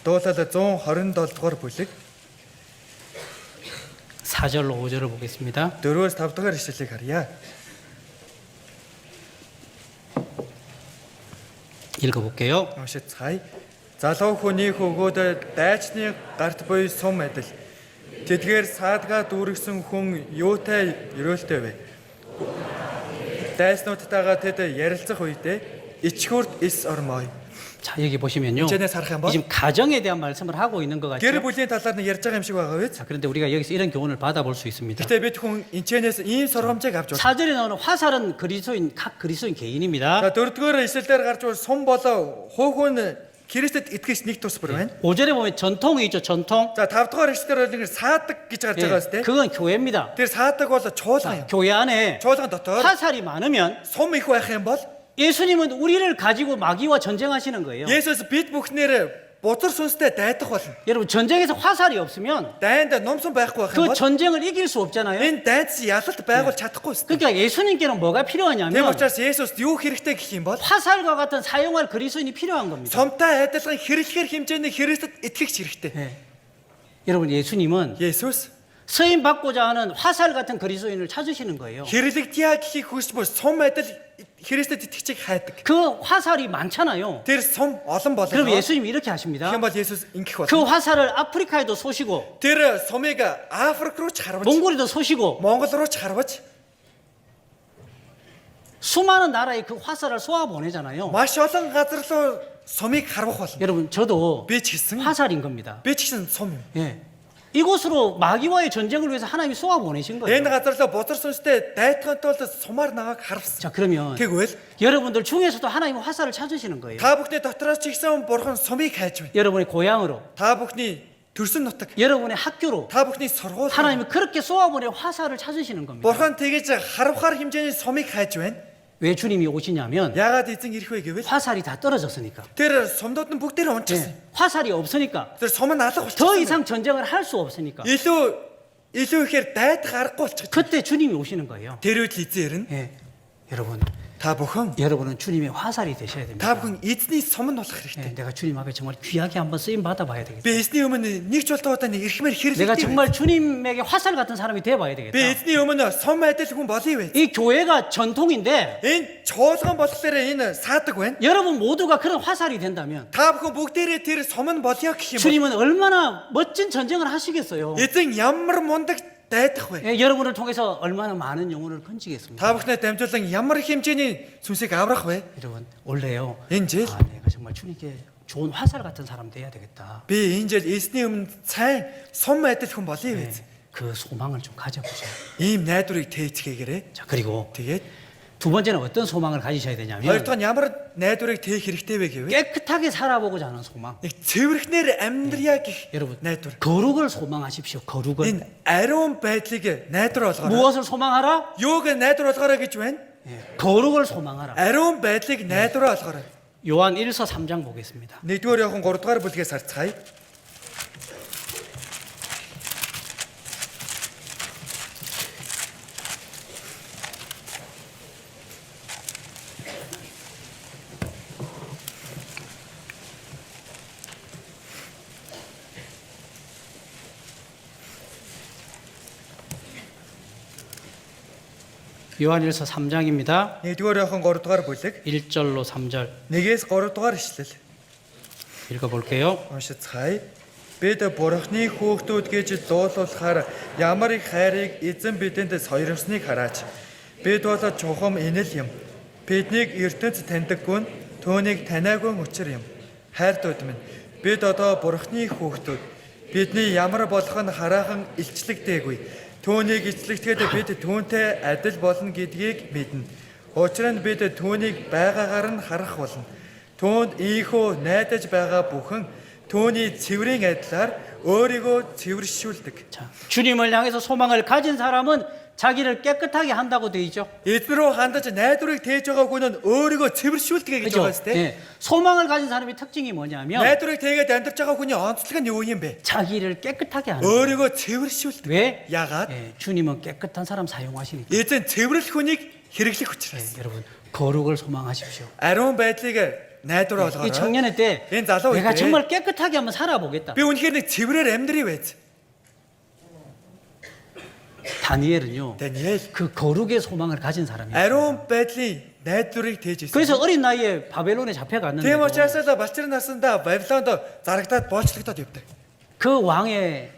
Дуулал 127 дугаар бүлэг 4절로 5절을 보겠습니다. 4-5 дугаар ишлэлийг харъя. 읽어볼게요. Уншицгаая. Залуу хүний хөгөөд дайчны гарт буй сум адил. Тэдгээр саадгаа дүүргсэн хүн юутай өрөөлтэй вэ? Дайснуудтайгаа тэд ярилцах үедээ ичгүрт ис ормой. 자, 여기 보시면요. 인천에 살ах 한번. 지금 가정에 대한 말씀을 하고 있는 것 Гэр 같죠. бүлийн талаар нь ярьж байгаа юм шиг байгаа биз? 자, 그런데 우리가 여기서 이런 교훈을 받아볼 수 있습니다. Гэтэ бид хүн энчэнээс ийм сургамжийг авч байна. 4절에 나오는 화살은 각 그리스도인 개인입니다. За 4-р ишлэлээр гарч 올 сум болоо хуухун Христэд итгэж нэг тус бүр байна. 5절에 보면 전통이 있죠. 전통. За 5-р ишлэлээр бол ингэ саадаг гэж гарч байгаа 예, үстэй. 그건 교회입니다. Тэр саадаг бол чуулган юм. 교회 안에 Чуулган дотор 화살이 많으면 сум их байх юм бол 예수님은 우리를 가지고 마귀와 전쟁하시는 거예요. Есүс бид бүхнээр бузар сүнстэй дайдах болно. 여러분, 전쟁에서 화살이 없으면 Дайнд номсон байхгүй байх юм 그 бол 전쟁을 이길 수 없잖아요. энэ дайдс ялалт байгуул чадахгүй үстэй. 그러니까 예수님께는 뭐가 Тийм 필요하냐면 учраас Есүст юу хэрэгтэй гэх юм бол 화살과 같은 사용할 그리스도인이 필요한 겁니다. сумтай адилхан хэрэглэхэр хэмжээний Христэд итгэгч хэрэгтэй. 예. 여러분, 예수님은 Есүс 서임 받고자 하는 화살 같은 그리스도인을 찾으시는 거예요. хэрэглэгдъя гэхийг хүсч буй сум адил Христэд итгэгчийг хайдаг. 그 화살이 많잖아요. Тэр сум олон 그럼 болоо. 예수님이 이렇게 하십니다. Тийм бол Есүс ингэх 그 болно. 화살을 아프리카에도 쏘시고 Тэр сумыг Африк руу ч харваж, 몽골에도 쏘시고 Монгол руу ч харваж, 수많은 나라에 그 화살을 쏘아 보내잖아요. маш олон газар руу сумыг харвах болно. 여러분, 저도 Би ч гэсэн 화살인 겁니다. би ч гэсэн сум юм. 예. 이곳으로 마귀와의 전쟁을 위해서 하나님이 쏘아 보내신 거예요. Энэ газар руу бузар сүнстэй дайтахын тулд сумаар наваг харвсан. 자, 그러면 Тэгвэл 여러분들 중에서도 하나님은 화살을 찾으시는 거예요. та бүхний дотроос ч ихсэн бурхан сумыг хайж байна. 여러분의 고향으로, Та бүхний төрсөн нутаг, 여러분의 학교로 та бүхний сургууль. 하나님은 그렇게 쏘아보내 화살을 찾으시는 겁니다. Бурхан тэгэж харвахаар хэмжээний сумыг хайж байна. 왜 주님이 오시냐면 Яагаад эзэн ирэх вэ гэвэл 화살이 다 떨어졌으니까. тэр сумдууд нь бүгдээр унчихсан. 예. 화살이 없으니까. Тэр сум нь алга 더 болчихсон. 이상 전쟁을 할 수 없으니까. илүү ихээр дайдах аргагүй болчихсон. 그때 주님이 오시는 거예요. Тэр үед эзэн ирнэ. 예. 여러분, Та бүхэн 여러분은 주님의 화살이 되셔야 됩니다. та бүхэн эзний сум нь болох хэрэгтэй. 예, 내가 주님 앞에 정말 귀하게 한번 쓰임 받아봐야 되겠다. Би эзний өмнө нэг ч болтоодаа нэг ирхмээр 내가 хэрэглэдэг. 정말 주님에게 화살 같은 사람이 되어봐야 Би 되겠다. эзний өмнө сум адил хүн болъё вэ. 이 교회가 전통인데 Энэ чуулган болохоор энэ саадаг байна. 여러분 모두가 그런 화살이 된다면 Та бүхэн бүгдээрээ тэр сум нь болъё гэх юм бол 주님은 얼마나 멋진 전쟁을 하시겠어요. эзэн ямар мундаг дайдах вэ? 예, 여러분을 통해서 얼마나 많은 영혼을 건지겠습니다. Та бүхнээ дамжуулан ямар хэмжээний сүнсийг аврах вэ? 여러분, 원래요. Энэ жил 내가 정말 주님께 좋은 화살 같은 사람 돼야 되겠다. би энэ жил эзний өмнө сайн сум адил хүн болъё вэ? 예, 그 소망을 좀 가져보세요. Ийм найдварыг тээцгээгээрэй. 자, 그리고 Тэгээд 두 번째는 어떤 소망을 가지셔야 되냐면 хоёрдугаар нь ямар найдварыг тээх хэрэгтэй вэ гэвэл 깨끗하게 살아보고자 하는 소망. нэг цэвэрхнээр амьдрья гэх 여러분, найдвар. 거룩을 소망하십시오. 거룩을. Энэ ариун байдлыг найдвар болгоорой. 무엇을 소망하라? Юуг найдвар болгоорой гэж байна? 예, 거룩을 소망하라. Ариун байдлыг найдвар болгоорой. 요한 1서 3장 보겠습니다. 1-р Иохан 3-р бүлгээс харцгаая. 요한 1서 3장입니다. 1-р Иохан 3-р бүлэг 1절로 3절 1-ээс 3-р ишлэл. 읽어볼게요. Уншицгаая. Бид Бурхны хүүхдүүд гэж дуулуулахаар ямар их хайрыг эзэн бидэнд сойрсоныг хараач. Бид бол чухам инэл юм. Биднийг ертөнц таньдаггүй нь түүнийг таниагүй учир юм. Хайртууд минь, бид одоо Бурхны хүүхдүүд. Бидний ямар болох нь хараахан илчлэгдээгүй. Түүнийг илчлэгдэхэд бид түүнтэй адил болно гэдгийг мэднэ. Учир нь бид түүнийг байгаагаар нь харах болно. Түүнд ийхүү найдаж байгаа бүхэн түүний цэврийн адилаар өөрийгөө цэвэршүүлдэг. 자, 주님을 향해서 소망을 가진 사람은 자기를 깨끗하게 한다고 되어 있죠. Эзэн рүү хандаж найдварыг тээж байгаа хүн нь өөрийгөө цэвэршүүлдэг гэж байгаа 그죠? шүү дээ. 예, 소망을 가진 사람의 특징이 뭐냐면 Найдварыг тэгээд амьдарч байгаа хүний онцлог нь юу юм бэ? 자기를 깨끗하게 하는 거예요. өөрийгөө цэвэршүүлдэг. 왜? Яагаад? 예, 주님은 깨끗한 사람 사용하시니까. Эзэн цэвэрлэх хүнийг хэрэглэх учраас. 예, 여러분, 거룩을 소망하십시오. Ариун байдлыг найдвар 이 болгоорой. 청년의 때 Энэ залуу 내가 үедээ 정말 깨끗하게 한번 살아보겠다. би үнэхээр нэг цэврээр амьдрий байж. 다니엘은요. Даниэл 그 거룩의 소망을 가진 사람이에요. ариун байдлын найдварыг тээж 그래서 ирсэн. 어린 나이에 바벨론에 잡혀갔는데 Тийм учраас л балчир насандаа Бабилонд зарагдаад боолчлогдоод явдаг. 그 왕의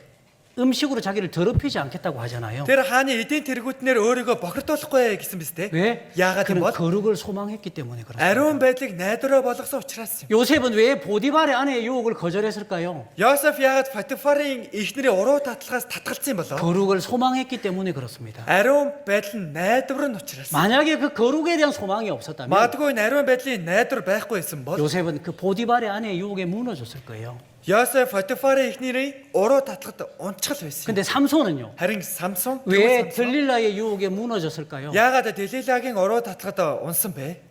음식으로 자기를 더럽히지 않겠다고 하잖아요. Тэр хааны эдийн тэргүүтнэр өөрийгөө бохирдуулахгүй гэсэн биз дээ. 왜? 야가 된 그는 것? 거룩을 소망했기 때문에 그렇습니다. 아리ун байдлыг найдвараа болгосон учраас юм. 요셉은 왜 보디발의 아내의 유혹을 거절했을까요? Йосеф яагаад Фатифарын эхнэрийн уруу татлагаас татгалцсан юм болов? 거룩을 소망했기 때문에 그렇습니다. 아리ун байдал нь найдвар нь учраас. 만약에 그 거룩에 대한 소망이 없었다면 Магадгүй ариун байдлын найдвар байхгүй байсан бол 요셉은 그 보디발의 아내의 유혹에 무너졌을 거예요. Йосеф Фатифарын эхнэрийн уруу татлагад унчгал байсан. 근데 삼손은요? Харин Самсон 왜 들릴라의 유혹에 무너졌을까요? яагаад Делилагийн уруу татлагад унсан бэ?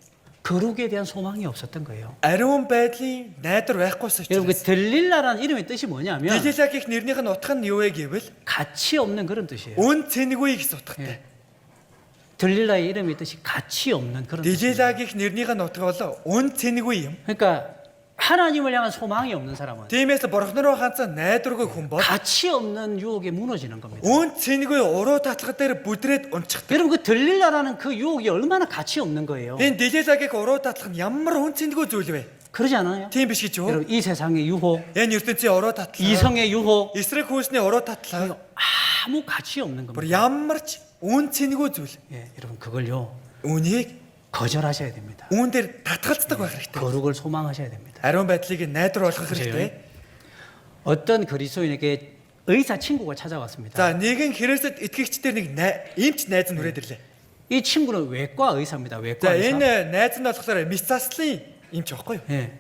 거룩에 대한 소망이 없었던 거예요. 아리ун байдлын найдвар байхгүйсэн 여러분 그 учраас. 들릴라라는 이름의 뜻이 뭐냐면 Делилагийн нэрнийх нь утга нь юу вэ гэвэл 가치 없는 그런 뜻이에요. үн цэнэгүй гэсэн утгатай. 들릴라의 이름의 뜻이 가치 없는 그런 뜻이에요. Делилагийн нэрнийх нь утга бол үн цэнэгүй юм. 그러니까 하나님을 향한 소망이 없는 사람은 Тиймээс бурхны руу ганцхан найдваргүй хүн бол 가치 없는 유혹에 무너지는 겁니다. үн цэнэгүй уруу татлагад дээр бүдрээд унчихдаг. 여러분 그 들릴라라는 그 유혹이 얼마나 가치 없는 거예요. Энэ Делилагийн уруу татлах нь ямар үн цэнэгүй зүйл вэ? 그러지 않아요? Тийм биш гэж юу? 여러분 이 세상의 유혹, Энэ ертөнцийн уруу татлах, 이성의 유혹 эсрэг хүнсний уруу татлах 아무 가치 없는 бүр 겁니다. ямар ч үн цэнэгүй зүйл. 예, 여러분 그걸요 Үнийг 거절하셔야 됩니다. үүн дээр татгалздаг байх хэрэгтэй. 거룩을 소망하셔야 됩니다. Ариун байдлыг найдвар болгох 보세요. хэрэгтэй. 어떤 그리스도인에게 의사 친구가 찾아왔습니다. За нэгэн Христэд итгэгчдэр нэг эмч найз нь хүрээд ирлээ. 이 친구는 외과 의사입니다. 외과 За 의사. энэ найз нь болохоор мэс заслын эмч байхгүй юу? 예.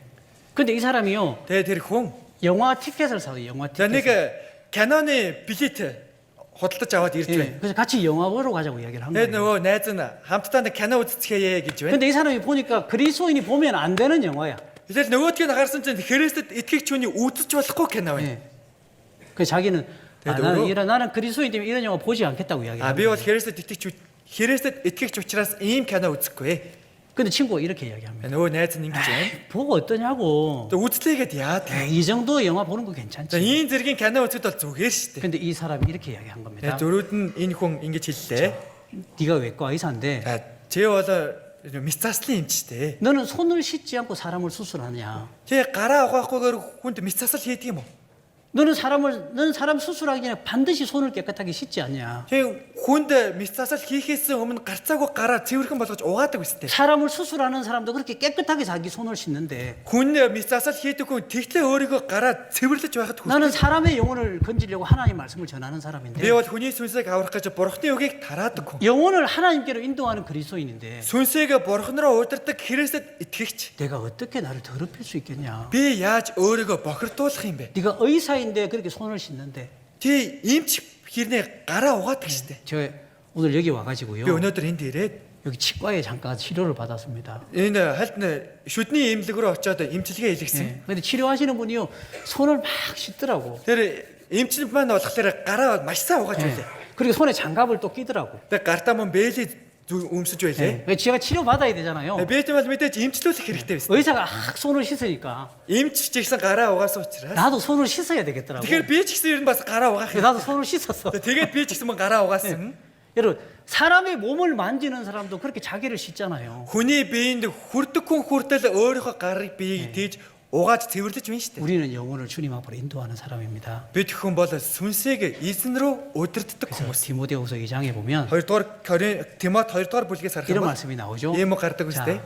근데 이 사람이요 Тэгээ тэр хүн 영화 티켓을 사요. 영화 за нэг 티켓. киноны билет худалдаж аваад ирж байна. 예. 그래서 같이 영화 보러 가자고 이야기를 한 Тэгээд 거예요. нөгөө найз нь хамтдаа нэг кино үзцгээе гэж байна. 근데 이 사람이 보니까 그리스도인이 보면 안 되는 영화야. Тэгэл нөгөөдгийг харсан чинь Христэд итгэгч хүний үзэж болохгүй кино байна. 예. 그래서 자기는 근데 나는 그리스도인 때문에 이런 영화 보지 않겠다고 이야기를 А 한 би 거예요. бол Христэд итгэгч учраас ийм кино үзэхгүй. 근데 친구가 이렇게 이야기합니다. Нөгөө найз нь ингэж байна. 보고 어떠냐고. Тэг үзлээгээд яад. 이 정도 영화 보는 거 За 괜찮지. ийм зэргийн кино үзэхэд бол зүгээр шүү дээ. 근데 이 사람이 이렇게 이야기한 겁니다. Тэгээ зөрүүд нь энэ хүн ингэж хэллээ. 네가 외과 의사인데 За чи бол мэс заслын эмч дээ. 너는 손을 씻지 않고 사람을 수술하냐? Чи гараа угаахгүйгээр хүнд мэс засал хийдэг юм уу? 너는 사람 수술하기 전에 반드시 손을 깨끗하게 씻지 않냐? Чи хүнд мэс засал хийхээс өмнө гарцаагүй гараа цэвэрхэн болгож угаадаг үстэй. 사람을 수술하는 사람도 그렇게 깨끗하게 자기 손을 씻는데 Хүн мэс засал хийдэг хүн тэгтлээ өөрийгөө гараа цэвэрлэж байхад хүсдэг. 나는 사람의 영혼을 건지려고 하나님 말씀을 전하는 사람인데 Би бол хүний сүнсийг аврах гэж бурхны үгийг тараадаг хүн. 영혼을 하나님께로 인도하는 그리스도인인데 Сүнсийг бурхан руу удирдаг Христэд итгэгч. 내가 어떻게 나를 더럽힐 수 있겠냐? Би яаж өөрийгөө бохирдуулах юм бэ? 네가 의사인데 그렇게 손을 씻는데 Ти эмч хэрнээ гараа угаадаг штэ. 제가 오늘 여기 Би 와가지고요 өнөөдөр энд ирээд 여기 치과에 잠깐 치료를 받았습니다. энэ хальт шүдний эмнэлэг рүү очиод эмчилгээ хийлгсэн. 예. 근데 치료하시는 분이요 손을 막 씻더라고. Тэр эмчнэр маань болохоор гараа маш сайн угааж 예. байлаа. 그리고 손에 장갑을 또 끼더라고. Тэгээ гартаа мөн бэлээ өмсөж байлаа. 예. 제가 치료 받아야 되잖아요. Бэлээ бол мэдээж эмчлүүлэх хэрэгтэй байсан. 의사가 막 손을 씻으니까 Эмч ч гэсэн гараа угаасан учраас. 나도 손을 씻어야 되겠더라고. Тэгэхээр би ч гэсэн ер нь бас гараа угаах. 그래서 나도 손을 씻었어. Тэгээд би ч гэсэн мөн гараа угаасан. 여러분 사람의 몸을 만지는 사람도 그렇게 자기를 씻잖아요. Хүний биеинд хүрдэг хүн хүртэл өөрийнхөө гарыг биеийг тийж угааж цэвэрлэж байна шүү дээ. 우리는 영혼을 주님 앞으로 인도하는 사람입니다. Бид хүн бол сүнсийг эзэн рүү удирддаг 그래서 хүмүүс. 디모데후서 2장에 보면 2дугаар Тимот 2дугаар бүлгээс харах 이런 юм бол 말씀이 나오죠. ийм үг гардаг 자, үстэй.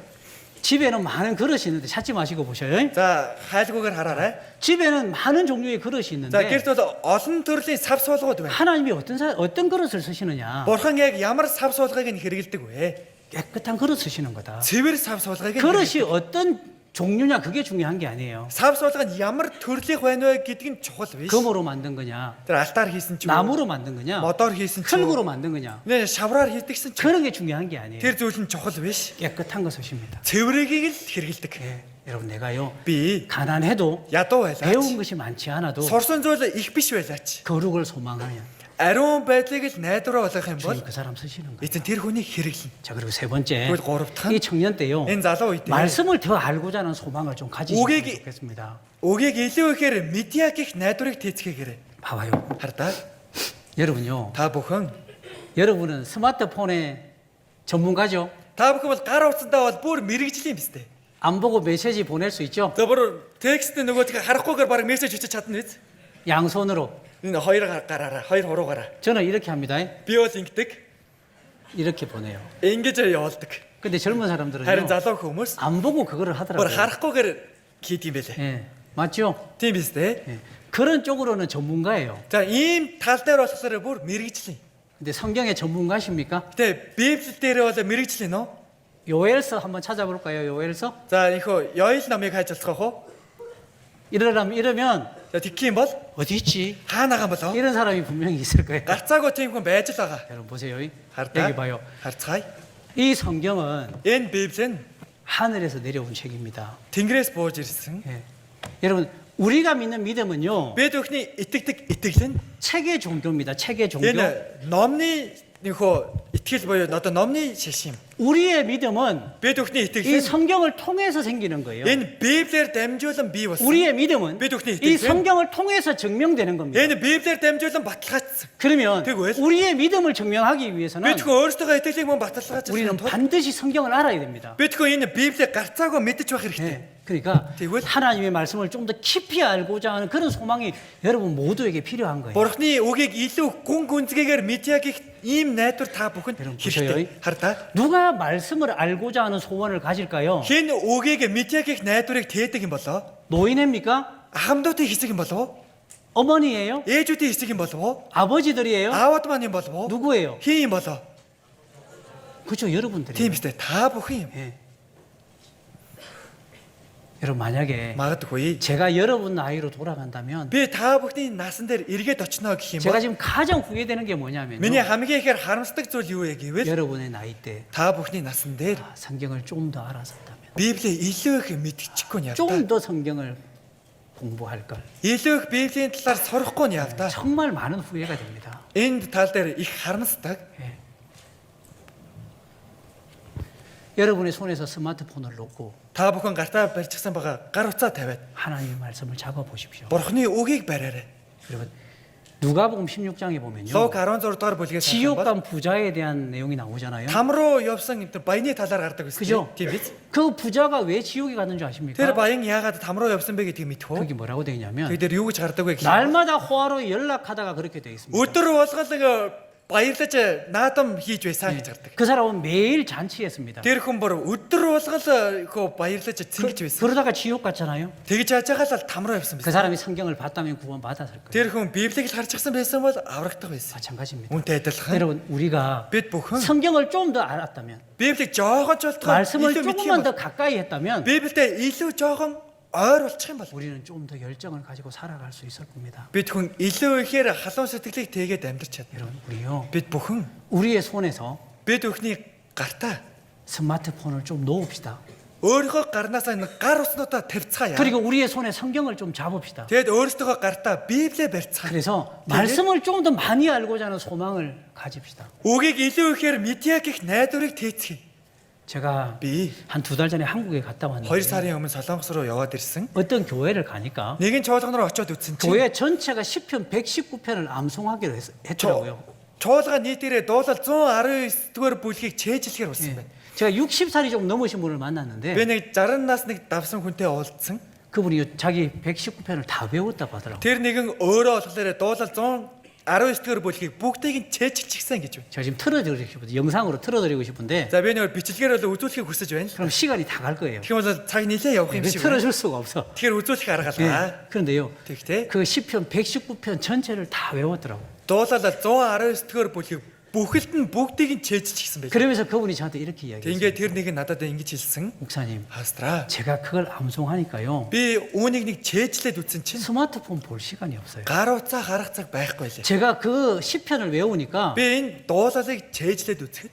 집에는 많은 그릇이 있는데 찾지 마시고 보셔요. За хайлгүйгээр хараарай. 집에는 많은 종류의 그릇이 За 있는데 гэрт бол олон төрлийн сав суулгууд байна. 하나님이 어떤 그릇을 쓰시느냐? Бурхан яг ямар сав суулгыг нь хэрэгэлдэг вэ? 깨끗한 그릇 쓰시는 거다. Цэвэр сав суулгыг нь 그릇이 어떤 종류냐 그게 중요한 게 아니에요. сав суулга нь ямар төрлийнх байна вэ гэдэг нь чухал биш. 금으로 만든 거냐? Тэр алтаар хийсэн ч юм уу, 나무로 만든 거냐? модоор хийсэн ч юм уу, 흙으로 만든 거냐? нэ шавраар хийдэгсэн ч 그런 게 중요한 게 아니에요. тэр зүйл нь чухал биш. 깨끗한 거 쓰십니다. цэврийг л хэрэгэлдэг. 예, 여러분 내가요 Би 가난해도 ядуу байлаач. 배운 것이 많지 않아도 Сурсан зүйл их биш байлаач. 거룩을 소망하면 ариун байдлыг л найдвараа болгох юм бол 주님 그 사람 쓰시는 거예요. эзэн тэр хүний хэрэглэн. 자, 그리고 세 번째, 그리고 고롭다. 이 청년 때요. Энэ залуу үед 말씀을 더 알고자 하는 소망을 좀 가지시면 오객이- 좋겠습니다. үгийг илүү ихээр мэдье гэх найдварыг тэцгээгээрэй. 봐봐요. Хардаа 여러분요. та бүхэн 여러분은 스마트폰의 전문가죠. та бүхэн бол гар утсандаа бол бүр мэрэгжлийн биз дээ. 안 보고 메시지 보낼 수 있죠. За бүр текст нөгөөдгөө харахгүйгээр баг мессеж хийчих чадна биз? 양손으로. Энэ хоёр гараараа, хоёр хуруугаараа. 저는 이렇게 합니다. Би бол ингэдэг, 이렇게 보내요. ингэж явуулдаг. 근데 젊은 харин 사람들은요. залуу хүмүүс 안 보고 그거를 бүр 하더라고요. харахгүйгээр хийд юм байлээ. 예. 맞죠? Тийм биз дээ. 예. 그런 쪽으로는 전문가예요. За ийм тал дээр болохоор бүр мэрэгжлийн. 근데 성경의 전문가십니까? Гэтэ Библи дээр бол мэрэгжлийн нөө. 요엘서 한번 찾아볼까요? 요엘서? За ихо Ёел номыг хайж болох уу? 이러면 За тэгэх юм бол 어디 있지? хаанаагаан болоо? 이런 사람이 분명히 있을 거예요. Гарцаагүй тийм хүн байж л байгаа. 여러분 보세요. Хардаа. 여기 봐요. Харцгаая. 이 성경은 Энэ Библи нь 하늘에서 내려온 책입니다. Тэнгэрээс бууж ирсэн. 예. 여러분 우리가 믿는 믿음은요. Бид бүхний итгэдэг итгэл нь 책의 종교입니다. 책의 종교. энэ номны нөхөө итгэл буюу одоо номны шишим. 우리의 믿음은 Бид бүхний 이 итгэл нь 성경을 통해서 생기는 거예요. энэ Библиэр дамжуулан бий болсон. 우리의 믿음은 бид бүхний 이 итгэл нь 성경을 통해서 증명되는 겁니다. энэ Библиэр дамжуулан баталгаажсан. 그러면 그거예요? 우리의 믿음을 증명하기 위해서는 Бид хүн өөрсдөө итгэлийг мөн баталгаажсан. 우리는 тул 반드시 성경을 알아야 됩니다. бид хүн энэ Библийг гарцаагүй мэдэж байх хэрэгтэй. 예. 그러니까 тэгвэл 하나님의 말씀을 좀 더 깊이 알고자 하는 그런 소망이 여러분 모두에게 필요한 거예요. Бурхны үгийг илүү гүн гүнзгийгээр мэдье гэх ийм найдвар та бүхэнд 여러분 хэрэгтэй. 보셔요. Хардаа. 누가 말씀을 알고자 하는 소원을 가질까요? Хэн үгийг мэдье гэх найдварыг тээдэг юм болоо? 노인입니까? Ахмадуудын хэсэг юм болов уу? 어머니예요? Ээжүүдийн хэсэг юм болов уу? 아버지들이에요? Аавууд маань юм болов уу? 누구예요? Хин юм болоо? 그죠, 여러분들이. Тийм биз дээ. Та бүхэн юм. 예. 여러분 만약에 Магадгүй. 제가 여러분 나이로 돌아간다면 Би та бүхний насан дээр эргээд очино гэх юм 제가 бол 지금 가장 후회되는 게 뭐냐면요. миний хамгийн ихээр харамсдаг зүйл юу вэ гэвэл 여러분의 나이 때 та бүхний насан дээр 성경을 좀 더 알았었다면, Библийг илүү их мэдчихгүй нь 좀 явдаа. 더 성경을 공부할 걸. Илүү их Библийн талаар сурахгүй нь явдаа. 정말 많은 후회가 됩니다. Энд тал дээр их харамсдаг. 예. 여러분의 손에서 스마트폰을 놓고 Та бүхэн гартаа барьчихсан байгаа гар утсаа тавиад 하나님의 말씀을 잡아 보십시오. Бурхны үгийг бариарай. 여러분 누가복음 16장에 보면요. Луг 16 дугаар бүлгээс 지옥 харах 간 부자에 대한 내용이 나오잖아요. там руу явсан энэ баяны талаар гардаг 그죠? гэсэн. Тийм биз? 그 부자가 왜 지옥에 갔는 줄 Тэр 아십니까? баян яагаад там руу явсан бэ гэдгийг мэдэх үү? 거기 뭐라고 되어 있냐면 Тэгээд тэр юу гэж гардаг вэ гэхээр 날마다 호화로 연락하다가 그렇게 되어 있습니다. өдөр болгол баярлаж наадам хийж байсан гэж гардаг. 그 사람은 매일 잔치했습니다. Тэр хүн бүр өдөр болгол хөө баярлаж цэнгэж байсан. 그러다가 지옥 갔잖아요. Тэгж яаж байгаа л там руу явсан 그 байсан. 사람이 성경을 봤다면 구원 받았을 거예요. Тэр хүн Библийг л харчихсан байсан бол аврагдах байсан. 마찬가지입니다. Үүнтэй адилхан 여러분 우리가 бид бүхэн 성경을 좀 더 알았다면, Библийг жоогон ч болтгоо 말씀을 илүү мэдэх 조금만 юм 더 бол 가까이 했다면 Библиэд илүү жоогон ойр болчих юм бол 우리는 좀 더 열정을 가지고 살아갈 수 있을 겁니다. бид хүн илүү ихээр халуун сэтгэлийг тэгээд амьдарч чадна. 여러분 우리요 Бид бүхэн 우리의 손에서 бид бүхний гартаа 스마트폰을 좀 놓읍시다. өөрийнхөө гарнаасаа нэг гар уснуудаа тавьцгаая. 그리고 우리의 손에 성경을 좀 잡읍시다. Тэгэд өөрсдөө гартаа Библийг барьцгаая. 그래서 말씀을 좀 더 많이 알고자 하는 소망을 가집시다. Үгийг илүү ихээр мэдье гэх найдварыг тээцгээе. 제가 Би 한 두 달 전에 한국에 갔다 2 왔는데 сарын өмнө Солонгос руу яваад ирсэн. 어떤 교회를 가니까 Нэгэн чуулган руу очиод үзсэн чинь 교회 전체가 시편 119편을 암송하기로 했더라고요. чуулга нийтээрээ дуулал 119 дугаар бүлгийг чэйжлэхээр болсон байна. 제가 60살이 좀 넘으신 분을 Би 만났는데 нэг 60-наас нэг давсан хүнтэй уулзсан. 그분이 자기 119편을 다 배웠다고 하더라고요. Тэр нэгэн өөрөө болохоор дуулал 119 дугаар бүлгийг бүгдийг нь чэйжлчихсэн гэж байна. 제가 지금 틀어드리고 싶은데 영상으로 틀어드리고 싶은데 За би нэг бичлэгээр бол үзүүлэхийг хүсэж байна. 그럼 시간이 다 갈 거예요. тэгэх бол цаг нэлээ явах юм 왜 шиг байна. 틀어줄 수가 없어. Тэгэхээр үзүүлэх арга 예. галаа. 그런데요. Тэгтээ 그 시편 119편 전체를 다 외웠더라고요. дуулал 119 дугаар бүлгийг бүхэлд нь бүгдийг нь чэйжчихсэн байх. 그러면서 그분이 저한테 이렇게 이야기했어요. Тэгээд тэр нэг нь надад ингэж хэлсэн. 목사님, Астраа. 제가 그걸 암송하니까요. Би үүнийг нэг чэйжлээд үзсэн чинь 스마트폰 볼 시간이 없어요. гар утсаа харах цаг байхгүй лээ. 제가 그 시편을 외우니까 Би энэ дуулалыг чэйжлээд үзэхэд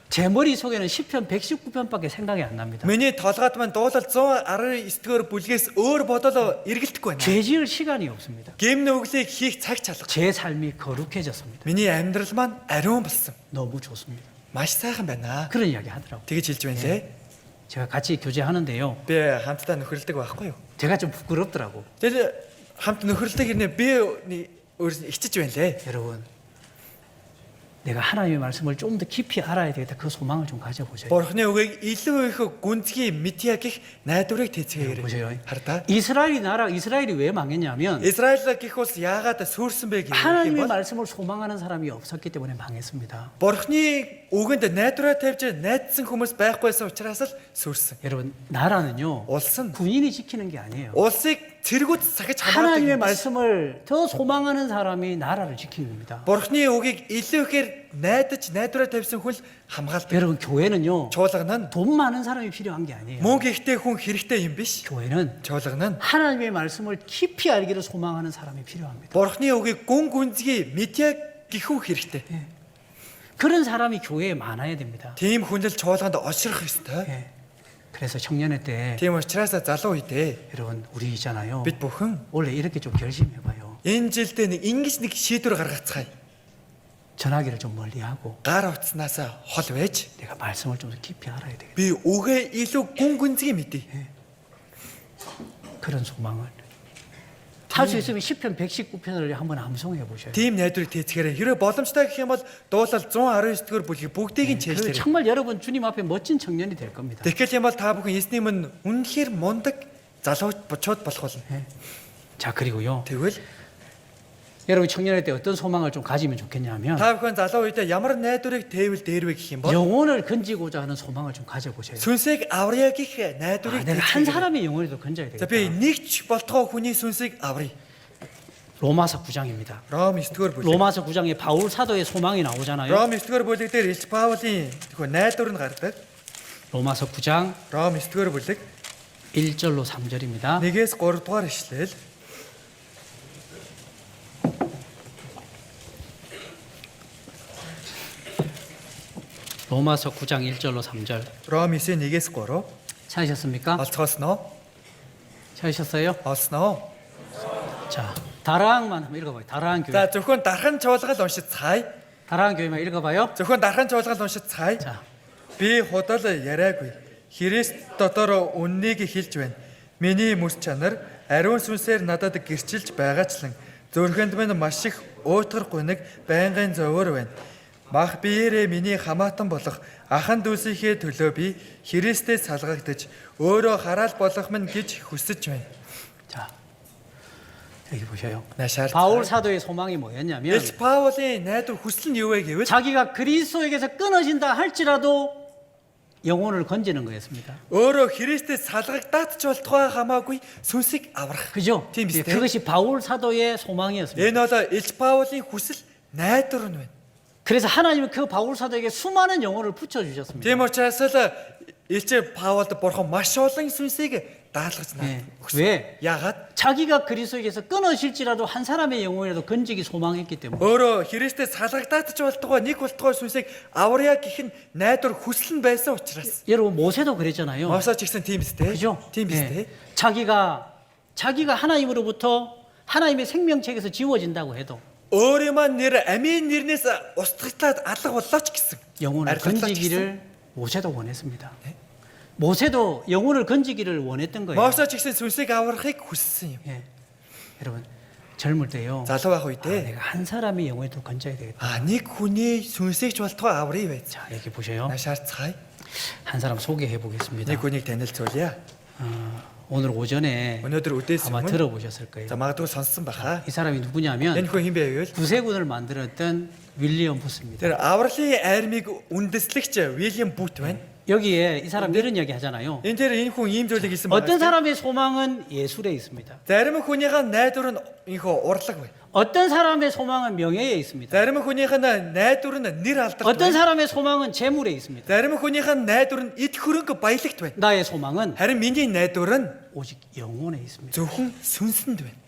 제 머릿속에는 시편 119편밖에 생각이 안 납니다. Миний толгойд маань дуулал 119-р бүлгээс өөр бодол эргэлдэхгүй байна. 죄 지을 시간이 없습니다. Гэмн өглийг хийх цаг чалга. 제 삶이 거룩해졌습니다. Миний амьдрал маань ариун болсон. 너무 좋습니다. Маш сайхан байна. 그런 이야기 하더라고요. Тэгэж хэлж байна лээ. 제가 같이 교제하는데요. Би хамтдаа нөхөрлөдөг байхгүй юу? 제가 좀 부끄럽더라고. Тэгэл хамт нөхөрлөдөг хэрнээ би өөр ичиж байна лээ. 여러분, 내가 하나님의 말씀을 좀 더 깊이 알아야 되겠다. 그 소망을 좀 가져보세요. Бурхны үгийг илүү их гүнзгий мэдье гэх найдварыг тэцгээе. 보세요. Хардаа. 이스라엘이 왜 망했냐면 Израиль гэх улс яагаад сүрсэн бэ гэх юм 하나님의 бол 말씀을 소망하는 사람이 없었기 때문에 망했습니다. Бурхны үгэнд найдвараа тавьж найдсан хүмүүс байхгүйсэн учраас л сүрсэн. 여러분, 나라는요. Улс нь 군인이 지키는 게 아니에요. улсыг цэргүүд сахиж хамаадаг. 하나님의 юм биш. 말씀을 더 소망하는 사람이 나라를 지키는 겁니다. Бурхны үгийг илүү ихээр найдаж найдвараа тавьсан хүн хамгаалдаг. 여러분, 교회는요. Чуулган нь 돈 많은 사람이 필요한 게 아니에요. мөнгө ихтэй хүн хэрэгтэй юм биш. 교회는 Чуулган нь 하나님의 말씀을 깊이 알기를 소망하는 사람이 필요합니다. Бурхны үгийг гүн гүнзгий мэдье гэх хүн хэрэгтэй. 그런 사람이 교회에 많아야 됩니다. Тийм хүн л чуулганд очрох ёстой. 예. 그래서 청년회 때 Тийм учраас залуу үедээ 여러분 우리 있잖아요. бид бүхэн 원래 이렇게 좀 결심해봐요. энэ жилдээ нэг шийдвэр гаргацгаая. 전화기를 좀 멀리하고 Гар утснаас хол байж 내가 말씀을 좀 더 깊이 알아야 되겠다. би үгээ илүү гүн гүнзгий мэдье. 그런 소망을 할 수 있으면 시편 119편을 한번 암송해 보셔요. Тийм найдварыг тэцгээрэй. Хэрэв боломжтой гэх юм бол дуулал 119-р бүлгийг бүгдийг нь 그리고 чийжлээрэй. 정말 여러분 주님 앞에 멋진 청년이 될 겁니다. Тэгэхэл юм бол та бүхэн эзний өмнө үнэхээр мундаг залууч бочоод болох болно. 자, 그리고요. Тэгвэл 여러분 청년회 때 어떤 소망을 좀 가지면 좋겠냐면 та бүхэн залуу үедээ ямар найдварыг тээвэл дээрвэ гэх юм бол 영혼을 건지고자 하는 소망을 좀 가져보세요. сүнсийг аврая гэх найдварыг 내가 한 тэцгээрэй. 사람의 영혼에도 건져야 За 되겠다. би нэгч болтгоо хүний сүнсийг аврая. 로마서 9장입니다. Ром 9-р бүлэг. 로마서 9장에 바울 사도의 소망이 나오잖아요. Ром 9-р бүлэг дээр Илч Паулийн тэгвэл найдвар нь гардаг. 로마서 9장 Ром 9-р бүлэг 1절로 3절입니다. 1-3 дугаар ишлэл. 로마서 9장 1절로 3절. Ром 9-1-3 찾으셨습니까? олцгоосноо. 찾으셨어요? Олсноо. 자, 다락만 한번 읽어봐요. 다락한 교회. За зөвхөн дархан чуулгал уншицгаая. 다락한 교회만 읽어봐요. Зөвхөн дархан чуулгал уншицгаая. 자, Би худал яриагүй. Христ дотор үннийг хэлж байна. Миний мэс чанар ариун сүнсээр надад гэрчилж байгаачлан зүрхэнд минь маш их уутгар гуниг байнгын зовөр байна. Мах биеэрээ миний хамаатан болох ахан дүүсийнхээ төлөө би Христэд салгагдаж өөрөө хараал болох минь гэж хүсэж байна. 자, 여기 보셔요. 나샬 바울 사도의 소망이 뭐였냐면 Илч Паулийн найдвар хүсэл нь юу вэ гэвэл 자기가 그리스도에게서 끊어진다 할지라도 영혼을 건지는 거였습니다. өөрөө Христэд салгагдаад ч болтугай хамаагүй сүнсийг аврах. 그죠? Тийм биз дээ. 그것이 바울 사도의 소망이었습니다. Энэ бол Илч Паулийн хүсэл найдвар нь байна. 그래서 하나님은 그 바울 사도에게 수많은 영혼을 붙여 주셨습니다. Тийм учраас л Илч Паулд бурхан маш олон сүнсийг даалгаж 네. өгсөн. 왜? Яагаад? 자기가 그리스도에게서 끊어질지라도 한 사람의 영혼이라도 건지기 소망했기 때문에. Өөрөө Христэд салгагдаад ч болтугай нэг болтугай сүнсийг аврая гэх нь найдвар хүсэл нь байсан учраас. 여러분 모세도 그랬잖아요. Мосеч гэсэн тийм биз дээ. 그죠? Тийм биз дээ. 자기가 하나님으로부터 하나님의 생명책에서 지워진다고 해도 Өөрийн нэр амийн нэрнээс устгатлаад алга боллоо ч гэсэн. 영혼을 알겠다, 건지기를 모세도 원했습니다. 모세도 영혼을 건지기를 원했던 거예요. Мосеч гэсэн сүнсийг аврахыг хүссэн юм. 예. 여러분 젊을 때요. Залуу байх үедээ 내가 한 사람의 영혼에도 건져야 되겠다. нэг хүний сүнсийг ч болтугай аврая байж. 자, 여기 보세요. Нашаарцгаая. 한 사람 소개해 보겠습니다. Нэг хүнийг танилцуулъя. 오늘 오전에 Өнөөдөр үдээс 아마 өмнө 들어보셨을 거예요. за магадгүй сонссон баха. 이 사람이 누구냐면 Энэ хүн хэн бэ гэвэл 구세군을 만들었던 윌리엄 부스입니다. тэр авралын армийг үндэслэгч Вильям Бут байна. 여기에 이 사람 이런 이야기 하잖아요. Энэ тэр энэ хүн ийм зүйлийг хэлсэн 어떤 байна. 사람의 소망은 예술에 있습니다. Зарим хүнийхээ найдвар нь инхөө урлаг байна. 어떤 사람의 소망은 명예에 있습니다. Зарим хүнийхээ найдвар нь нэр алдарт 어떤 байна. 사람의 소망은 재물에 있습니다. Зарим хүнийхээ найдвар нь эд хөрөнгө баялагт байна. 나의 소망은 Харин миний найдвар нь 오직 영혼에 있습니다. зөвхөн сүнсэнд байна.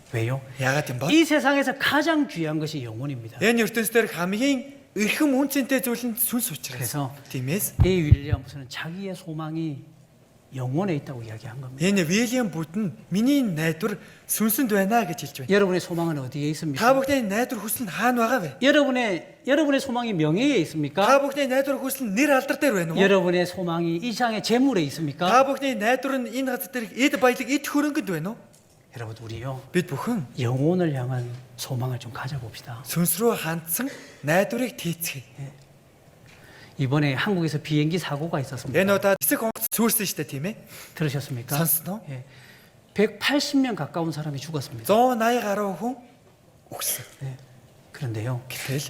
왜요? Яагаад юм бол 이 세상에서 가장 귀한 것이 영혼입니다. энэ ертөнцийн хамгийн эрхэм үн цэнтэй зүйл нь сүнс учраас. 그래서 Тиймээс A 윌리엄스는 자기의 소망이 영혼에 있다고 이야기한 겁니다. энэ Вильям Бут нь миний найдвар сүнсэнд байна гэж хэлж байна. 여러분의 소망은 어디에 Та 있습니까? бүхний найдвар хүсэл нь хаана байгаа вэ? 여러분의 소망이 명예에 Та 있습니까? бүхний найдвар хүсэл нь нэр алдар дээр байна уу? 여러분의 소망이 이 세상의 재물에 있습니까? Та бүхний найдвар нь энэ газар дээр эд баялаг эд хөрөнгөнд байна уу? 여러분 우리요 Бид бүхэн 영혼을 향한 소망을 좀 가져봅시다. сүнс рүү хандсан найдварыг тийцгээе. 이번에 한국에서 비행기 사고가 있었습니다. Энэ удаад эсэг онгоц сүрсэн штэ тийм ээ. 들으셨습니까? Сонссноо? 예. 180명 가까운 사람이 죽었습니다. 180 гаруй хүн өгсөн. 예. 그런데요. Гэтэл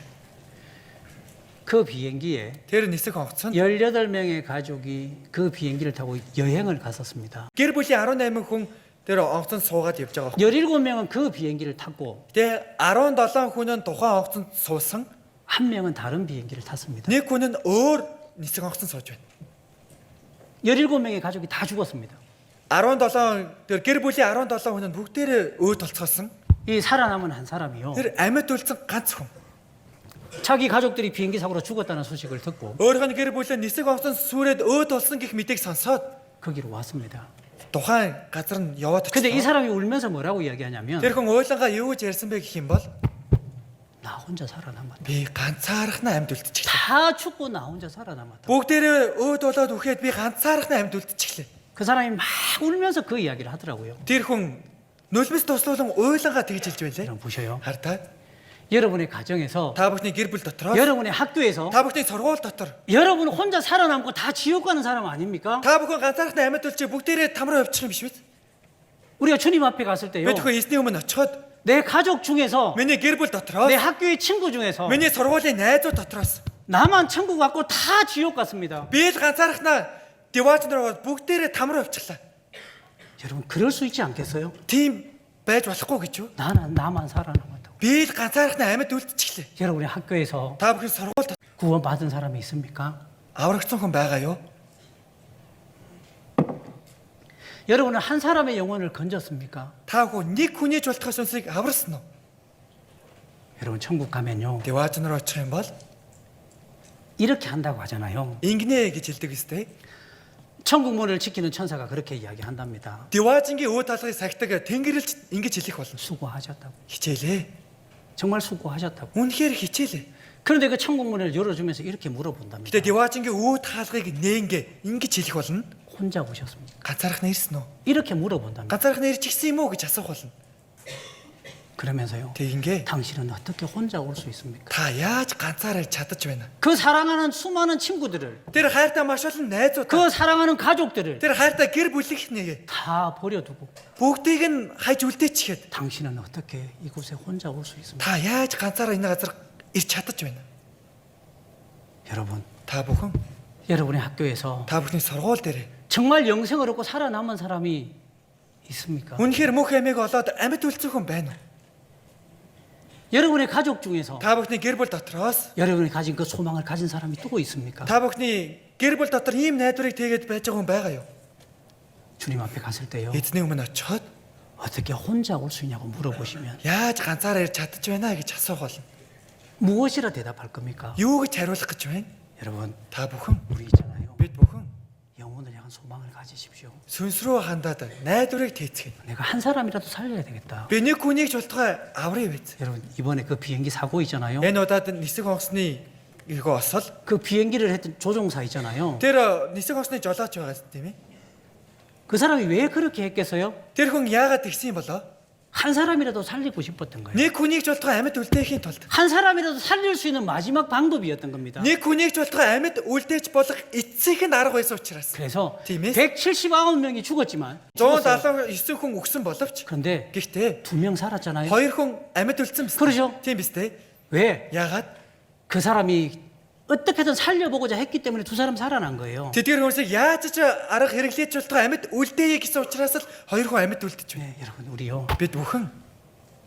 그 비행기에 тэр нисэх онгоц нь 18명의 가족이 그 비행기를 타고 여행을 갔었습니다. гэр бүлийн 18 хүн тэр онгоцонд суугаад явж байгаа. 17명은 그 비행기를 탔고 Тэгээ 17 хүн нь тухайн онгоцонд суусан. 한 명은 다른 비행기를 탔습니다. Нэг хүн нь өөр нисэх онгоцонд сууж байна. 17명의 가족이 다 죽었습니다. 17 тэр гэр бүлийн 17 хүн нь бүгдээрээ өөд толцоосон. 이 살아남은 한 사람이요. Тэр амьд үлдсэн ганц хүн. 자기 가족들이 비행기 사고로 죽었다는 소식을 듣고 Өөрийнх нь гэр бүлийн нисэх онгоцонд сүрээд өөд толсон гэх мэдээг сонсоод 거기로 왔습니다. тухайн газар нь яваад 근데 이 очсон. 사람이 울면서 뭐라고 이야기하냐면 Тэр хүн уйлангаа юу гэж ярьсан бэ гэх юм бол 나 혼자 살아남았다. би ганцаархнаа амьд үлдчихлээ. 다 죽고 나 혼자 살아남았다. Бүгдээрээ өөд болоод үхээд би ганцаархнаа амьд үлдчихлээ. 그 사람이 막 울면서 그 이야기를 하더라고요. Тэр хүн нулимс туслуулан уйлангаа тэгж хэлж байлээ. 여러분 보셔요. Хартаа 여러분의 가정에서 та бүхний гэр бүл дотроос 여러분의 학교에서 та бүхний сургууль дотор 여러분 혼자 살아남고 다 지옥 가는 사람 아닙니까? та бүхэн ганцаархнаа амьд үлдчих бүгдээрээ там руу явчих юм биш үү? 우리가 주님 앞에 갔을 때요. Бид бүхэн эзний өмнө очиход 내 가족 중에서 миний гэр бүл дотроос 내 학교의 친구 중에서 миний сургуулийн найзууд дотроос 나만 천국 갔고 다 지옥 갔습니다. би л ганцаархнаа диваач нар бүгдээрээ там руу явчихлаа. 여러분 그럴 수 있지 않겠어요? Тийм байж болохгүй гэж юу? 나만 살아남았다고. Би л ганцаархнаа амьд үлдчихлээ. 여러분의 학교에서 Та бүхэн сургууль дотор 구원받은 사람이 있습니까? аврагдсан хүн байгаа юу? 여러분은 한 사람의 영혼을 건졌습니까? Та бүхэн нэг хүний жуултгах сүнсийг аварсан уу? 여러분 천국 가면요 Диваач нар очих юм бол 이렇게 한다고 하잖아요. ингэнэ гэж хэлдэг өстэй. 천국 문을 지키는 천사가 그렇게 이야기한답니다. Диваачингийн өө талгыг сахидаг тэнгэрлэгч ингэж хэлэх болно. 수고하셨다고. Хичээлээ. 정말 수고하셨다고. Үнэхээр хичээлээ. 그런데 그 천국 문을 열어주면서 이렇게 물어본답니다. Гэтэ Диваачингийн өө таалгыг нээнгэ ингэж хэлэх болно. 혼자 오셨습니까? Ганцаархнаа ирсэн үү? 이렇게 물어본답니다. Ганцаархнаа ирж гисэн юм уу гэж асуух болно. 그러면서요. Тэгингээ 당신은 어떻게 혼자 올 수 있습니까? та яаж ганцаараа чадаж байна? 그 사랑하는 수많은 친구들을, Тэр хайртай маш олон найзууд, 그 사랑하는 가족들을 тэр хайртай гэр бүлийнхнийг 다 버려두고 бүгдийг нь хайж үлдээчихээд 당신은 어떻게 이곳에 혼자 올 수 있습니까? та яаж ганцаараа энэ газар ирж чадаж байна? 여러분, Та бүхэн 여러분의 학교에서 та бүхний сургууль дээр 정말 영생을 얻고 살아남은 사람이 있습니까? үнэхээр мөх эмээг олоод амьд үлдсэн хүн байна уу? 여러분의 가족 중에서 Та бүхний гэр бүл дотроос 여러분이 가진 그 소망을 가진 사람이 또 있습니까? та бүхний гэр бүл дотор ийм найдварыг тэгээд байж байгаа хүн байгаа юу? 주님 앞에 갔을 때요. Эзний өмнө очиход 어떻게 혼자 올 수 있냐고 물어보시면 яаж ганцаараа ирж чадаж байна гэж асуух болно. 무엇이라 대답할 겁니까? Юу гэж хариулах гэж байна? 여러분, Та бүхэн 우리 있잖아요. бид бүхэн 영혼을 향한 소망을 가지십시오. сүнс рүү хандаад найдварыг тийцгэнэ. 내가 한 사람이라도 살려야 되겠다. Би нэг хүнийг жуултгай аврыг биз. 여러분, 이번에 그 비행기 사고 있잖아요. Энэ удаад нисэх онгоцны 이거 осол 그 비행기를 했던 조종사 있잖아요. тэр нисэх онгоцны жолооч байгаа тийм ээ. 그 사람이 왜 그렇게 했겠어요? Тэр хүн яагаад тэгсэн юм болоо? 한 사람이라도 살리고 싶었던 거예요. Нэг хүнийг жуултгай амьд үлдээхийн тулд 한 사람이라도 살릴 수 있는 마지막 방법이었던 겁니다. нэг хүнийг жуултгай амьд үлдээж болох эцсийнх нь арга байсан учраас 그래서 팀이? 179명이 죽었지만 죽었어요. 179 хүн өгсөн боловч 그런데 гэхдээ 2명 살았잖아요. хоёр хүн амьд үлдсэн биз. 그러죠. Тийм биз дээ. 왜? Яагаад? 그 사람이 어떻게든 살려보고자 했기 때문에 두 사람 살아난 거예요. Тэдгээр хүмүүсийг яаж ч арга хэрэглээж жуултгай амьд үлдээе гэсэн учраас л хоёр хүн амьд үлдэж байна. 네, 여러분 우리요. Бид бүхэн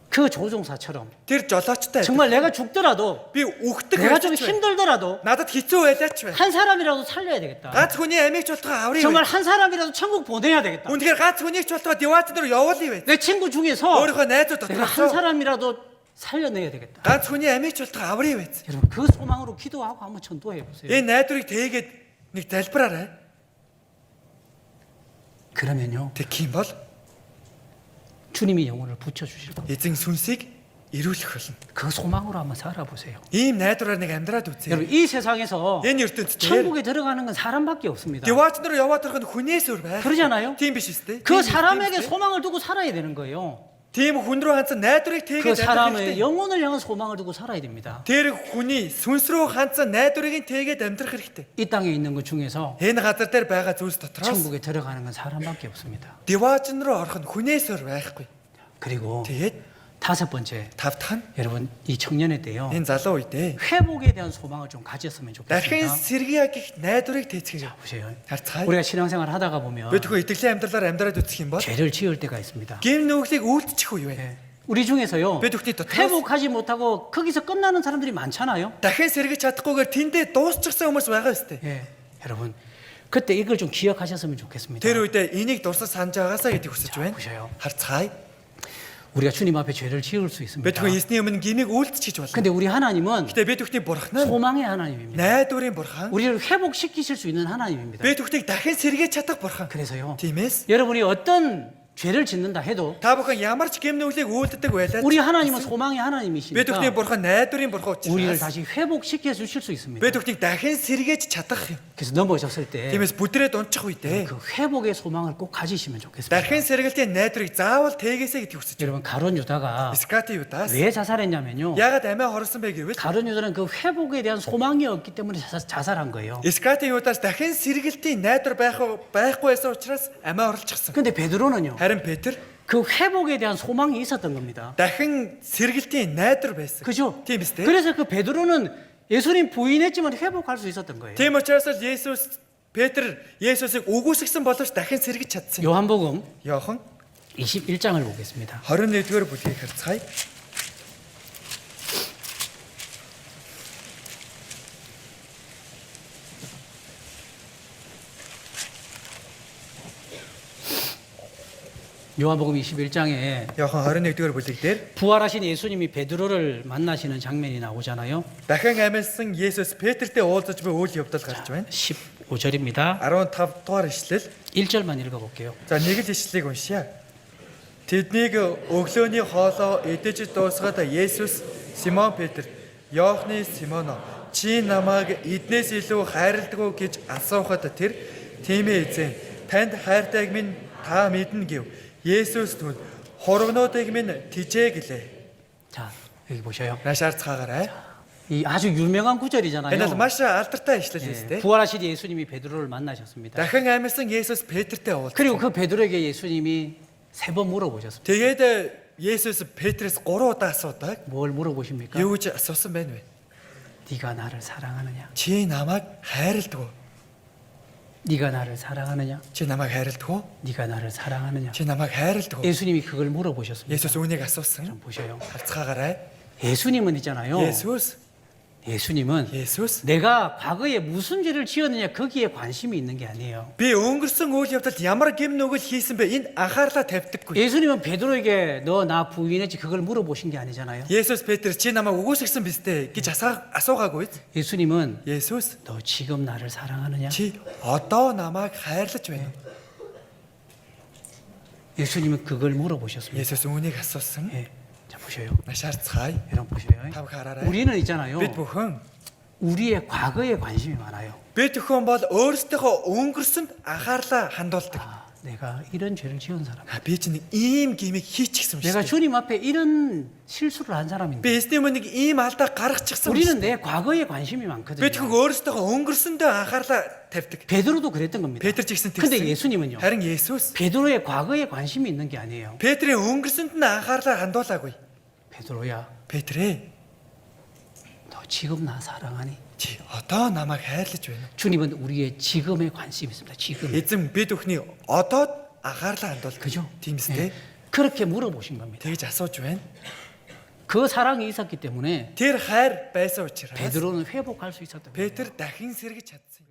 그 조종사처럼 тэр жолоочтой 정말 내가 죽더라도 би үхдэг 내가 좀 байж байна. 힘들더라도 Надад хэцүү байлаач байна. 한 사람이라도 살려야 되겠다. Ганц хүний амийг жуултгай аврыг. 정말 한 사람이라도 천국 보내야 되겠다. Үнэхээр ганц хүнийг жуултгай диваат дээр явуулъя вэ? 내 친구 중에서 өөрийнхөө найзууд 내가 한 дотроос 사람이라도 살려내야 되겠다. ганц хүний амийг ч болтго аврыг байц. 여러분 그 소망으로 기도하고 한번 전도해 보세요. Энэ найдварыг тэгээд нэг залбираарай. 그러면요 Тэг юм бол 주님이 영혼을 붙여주실 겁니다. эзэн сүнсийг ирүүлэх болно. 그 소망으로 한번 살아보세요. Ийм найдвараар нэг амьдраад үзье. 여러분 이 세상에서 Энэ ертөнцид 천국에 들어가는 건 사람밖에 없습니다. деваачнаар яваад байгаа нь хүнээс өөр байх. 그러잖아요. Тийм биш үстэй. 그 사람에게 소망을 두고 살아야 되는 거예요. Тийм хүн рүү хандсан найдварыг 그 тэгээд амьдрах 사람의 хэрэгтэй. 영혼을 향한 소망을 두고 살아야 됩니다. Тэр хүний сүнс рүү хандсан найдварыг тэгээд амьдрах хэрэгтэй. 이 땅에 있는 것 중에서 Энэ газар дээр байгаа зүйлс дотроос 천국에 들어가는 건 사람밖에 없습니다. деваачн руу орох нь хүнээс өөр байхгүй. 그리고 Тэгээд 다섯 번째, тав дахь нь 여러분 이 청년에 대요 энэ залуу үедээ 회복에 대한 소망을 좀 가졌으면 дахин 좋겠습니다. сэргийа гэх найдварыг тэцгээе. 보세요. харцгаая. 우리가 신앙생활 하다가 보면 бид хөө итгэлийн амьдралаар амьдраад үзэх юм бол 죄를 지을 때가 있습니다. гим нүглийг үйлдчих үе байна. 예. 우리 중에서요 бид бүхний дотроос 회복하지 못하고 거기서 끝나는 사람들이 많잖아요. дахин сэргийж чадахгүйгээр тэндээ дуусчихсан хүмүүс байгаа өстэй. 예, 여러분 그때 이걸 좀 기억하셨으면 좋겠습니다. Тэр үедээ энийг дурсаж санаж байгаасаа гэдгийг хүсэж байна. 보세요. харцгаая. 우리가 주님 앞에 죄를 지을 수 있습니다. бид хөө эзний өмнө гимийг үйлдчих болно. 근데 우리 하나님은 гэтэ бид бүхний бурхан нь 소망의 하나님입니다. найдварын бурхан. 우리를 회복시키실 수 있는 하나님입니다. бид бүхнийг дахин сэргийж чадах бурхан. 그래서요. тиймээс 여러분이 어떤 죄를 짓는다 해도 та бүхэн ямар ч гим нүглийг үйлддэг байлаа. 우리 하나님은 소망의 бид бүхний 하나님이시니까 бурхан найдварын бурхан 우리를 учраас 다시 회복시켜 주실 수 있습니다. бид бүхнийг дахин сэргийж чадах юм. 그래서 넘어졌을 때 그 тиймээс бүдрээд унчих үедээ 회복의 소망을 꼭 가지시면 좋겠습니다. дахин сэргэлтийн найдварыг заавал тэгээсэй гэдгийг хүсэж байна. 여러분 가론 유다가 Искати Юдаас 왜 자살했냐면요. ягаад амиа хорлсон бэ гэвэл 가론 유다는 그 회복에 대한 소망이 없기 때문에 자살한 거예요. Искати Юдаас дахин сэргэлтийн найдвар байхгүй байсан учраас амиа хорлчихсан. 근데 베드로는요. Харин Петр 그 회복에 대한 소망이 있었던 겁니다. дахин сэргэлтийн найдвар байсан. 그죠? Тийм биз дээ. 그래서 그 베드로는 예수님 부인했지만 회복할 수 있었던 거예요. Тийм учраас л Есүс Петр Есүсийг үгүйсгсэн боловч дахин сэргэж чадсан. 요한복음 Йохан 21장을 보겠습니다. 21-р бүлгийг харцгаая. 요한복음 21장에 Йохан 21-р бүлэг дээр 부활하신 예수님이 베드로를 만나시는 장면이 나오잖아요. дахин амьсан Есүс Петртэй уулзаж буй үйл явдал гарч байна. 15절입니다. 15 дугаар ишлэл. 1절만 읽어볼게요. За нэг л ишлэлийг уншъя. Тэднийг өглөөний хоолоо идэж дуусгаад Есүс Симон Петр, Йоохны Симоно, чи намайг эднээс илүү хайрладаг уу гэж асуухад тэр тийм ээ эзэн, танд хайртайг минь та мэднэ гэв. Есүс түнд хорогнуудыг минь тижээ гэлээ. 자 여기 보셔요. Нашаарцгаагаарай. 이 아주 유명한 구절이잖아요. Энэ бол маш алдартай ишлэл 예, үстэй. 부활하신 예수님이 베드로를 만나셨습니다. дахин амьсан Есүс Петртэй уулзсан. 그리고 그 베드로에게 예수님이 3번 물어보셨습니다. Тэгээд Есүс Петрээс 3 удаа асуудаг. 뭘 물어보십니까? Юу гэж асуусан байна вэ? 네가 나를 사랑하느냐? Чи намайг хайрладаг уу? 네가 나를 사랑하느냐? Чи намайг хайрладаг уу? 네가 나를 사랑하느냐? Чи намайг хайрладаг уу? 예수님이 그걸 물어보셨습니다. Есүс үүнийг асуусан. 좀 보셔요. харцгаагаарай. 예수님은 있잖아요. Есүс 예수님은 내가 과거에 무슨 죄를 지었느냐 거기에 관심이 있는 게 아니에요. би өнгөрсөн үйл явдалд ямар гэм нүгэл хийсэн бэ? Энд анхаарлаа тавьдаггүй. 예수님은 베드로에게 너 나 부인했지 그걸 물어보신 게 아니잖아요. Есүс Петр чи намайг үгүйсгсэн биз дээ гэж асуугаагүй. 예수님은 Есүс 너 지금 나를 사랑하느냐? чи одоо намайг хайрлаж байна уу? 예수님은 그걸 물어보셨습니다. Есүс үүнийг асуусан. 예. 자 보셔요. Нашаарцгаая. 여러분 보셔요. Та бүхэн хараарай. 우리는 있잖아요. Бид бүхэн 우리의 과거에 관심이 많아요. бид бүхэн бол өөрсдийнхөө өнгөрсөнд анхаарлаа хандуулдаг. 아, 내가 이런 죄를 지은 사람. Би ч нэг ийм гимиг хийчихсэн 내가 шүү дээ. 주님 앞에 이런 실수를 한 사람인데. Би эзний өмнө нэг ийм алдаа гаргачихсан. 우리는 내 과거에 관심이 Бид 많거든요. хүн өөрсдийнхөө өнгөрсөндөө анхаарлаа тавьдаг. 베드로도 그랬던 겁니다. Петр ч гэсэн 근데 тэгсэн. 예수님은요. Харин Есүс 베드로의 과거에 관심이 있는 게 아니에요. Петрийн өнгөрсөнд нь анхаарлаа хандуулаагүй. 베드로야, Петрээ, 너 지금 나 사랑하니? чи одоо намайг хайрлаж байна уу? 주님은 우리의 지금에 관심이 있습니다. 지금. Эзэн бид бүхний одоод анхаарлаа хандуулдаг. 그죠? Тийм үстэй. 그렇게 물어보신 겁니다. Тэгж асууж байна. 그 사랑이 있었기 때문에 Тэр хайр байсан учраас 베드로는 회복할 수 있었던 거예요. Петр дахин сэргэж чадсан.